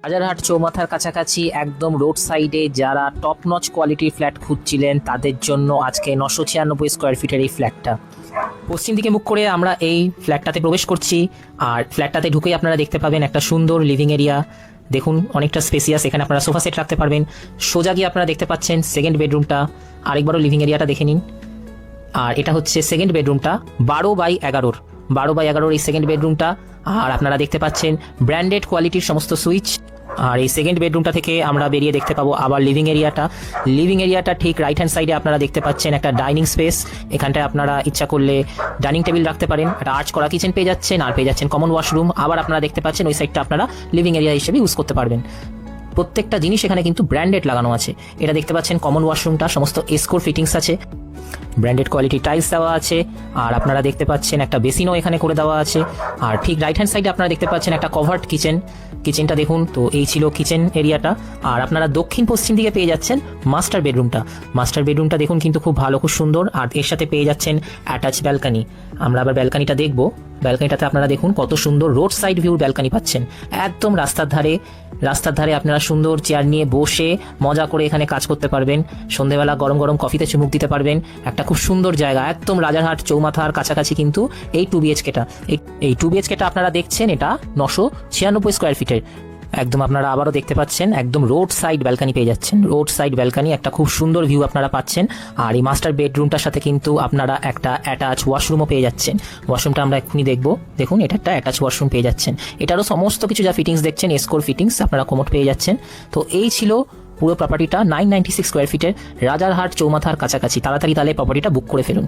রাজারহাট চৌমাথার কাছাকাছি একদম রোড সাইডে যারা টপ নচ কোয়ালিটির ফ্ল্যাট খুঁজছিলেন তাদের জন্য আজকে 996 স্কোয়ার ফিটের এই ফ্ল্যাটটা। পশ্চিম দিকে মুখ করে আমরা এই ফ্ল্যাটটাতে প্রবেশ করছি, আর ফ্ল্যাটটাতে ঢুকেই আপনারা দেখতে পাবেন একটা সুন্দর লিভিং এরিয়া। দেখুন অনেকটা স্পেসিয়াস, এখানে আপনারা সোফা সেট রাখতে পারবেন। সোজা গিয়ে আপনারা দেখতে পাচ্ছেন সেকেন্ড বেডরুমটা, আরেকবারও লিভিং এরিয়াটা দেখে নিন। আর এটা হচ্ছে সেকেন্ড বেডরুমটা, 12x11 এই সেকেন্ড বেডরুমটা। আর আপনারা দেখতে পাচ্ছেন ব্র্যান্ডেড কোয়ালিটির সমস্ত সুইচ। আর এই সেকেন্ড বেডরুমটা থেকে আমরা বেরিয়ে দেখতে পাবো আবার লিভিং এরিয়াটা ঠিক রাইট হ্যান্ড সাইডে আপনারা দেখতে পাচ্ছেন একটা ডাইনিং স্পেস। এখানটায় আপনারা ইচ্ছা করলে ডাইনিং টেবিল রাখতে পারেন, একটা আর্চ করা কিচেন পেয়ে যাচ্ছেন, আর পেয়ে যাচ্ছেন কমন ওয়াশরুম। আবার আপনারা দেখতে পাচ্ছেন ওই সাইডটা আপনারা লিভিং এরিয়া হিসেবে ইউজ করতে পারবেন। প্রত্যেকটা জিনিস এখানে কিন্তু ব্র্যান্ডেড লাগানো আছে। এটা দেখতে পাচ্ছেন কমন ওয়াশরুমটা সমস্ত এসকোর ফিটিংস আছে, ব্র্যান্ডেড কোয়ালিটি টাইলস দেওয়া আছে। আর আপনারা দেখতে পাচ্ছেন একটা বেসিনও এখানে করে দেওয়া আছে। আর ঠিক রাইট হ্যান্ড সাইডে আপনারা দেখতে পাচ্ছেন একটা কভার্ড কিচেনটা দেখুন। তো এই ছিল কিচেন এরিয়াটা। আর আপনারা দক্ষিণ পশ্চিম দিকে পেয়ে যাচ্ছেন মাস্টার বেডরুমটা দেখুন কিন্তু খুব ভালো, খুব সুন্দর। আর এর সাথে পেয়ে যাচ্ছেন অ্যাটাচ ব্যালকানি। আমরা আবার ব্যালকানিটা দেখবো। ব্যালকানিটাতে আপনারা দেখুন কত সুন্দর রোড সাইড ভিউর ব্যালকানি পাচ্ছেন, একদম রাস্তার ধারে আপনারা সুন্দর চেয়ার নিয়ে বসে মজা করে এখানে কাজ করতে পারবেন। সন্ধেবেলা গরম গরম কফিতে চুমুক দিতে পারবেন। একটা খুব সুন্দর জায়গা, একদম রাজারহাট চৌমাথার কাছাকাছি কিন্তু এই 2 BHKটা। এই 2 BHKটা আপনারা দেখছেন, এটা 996 স্কোয়ার ফিটের। একদম আপনারা আবারও দেখতে পাচ্ছেন একদম রোড সাইড ব্যালকানি পেয়ে যাচ্ছেন। রোড সাইড ব্যালকানি, একটা খুব সুন্দর ভিউ আপনারা পাচ্ছেন। আর এই মাস্টার বেডরুমটার সাথে কিন্তু আপনারা একটা অ্যাটাচ ওয়াশরুমও পেয়ে যাচ্ছেন। ওয়াশরুমটা আমরা এক্ষুনি দেখবো। দেখুন এটা একটা অ্যাটাচ ওয়াশরুম পেয়ে যাচ্ছেন। এটারও সমস্ত কিছু যা ফিটিংস দেখছেন এসকোর ফিটিংস, আপনারা কোমোড পেয়ে যাচ্ছেন। তো এই ছিল পুরো প্রপার্টিটা 996 স্কোয়ার ফিটের রাজারহাট চৌমাথার কাছাকাছি। তাড়াতাড়ি তাহলে প্রপার্টিটা বুক করে ফেলুন।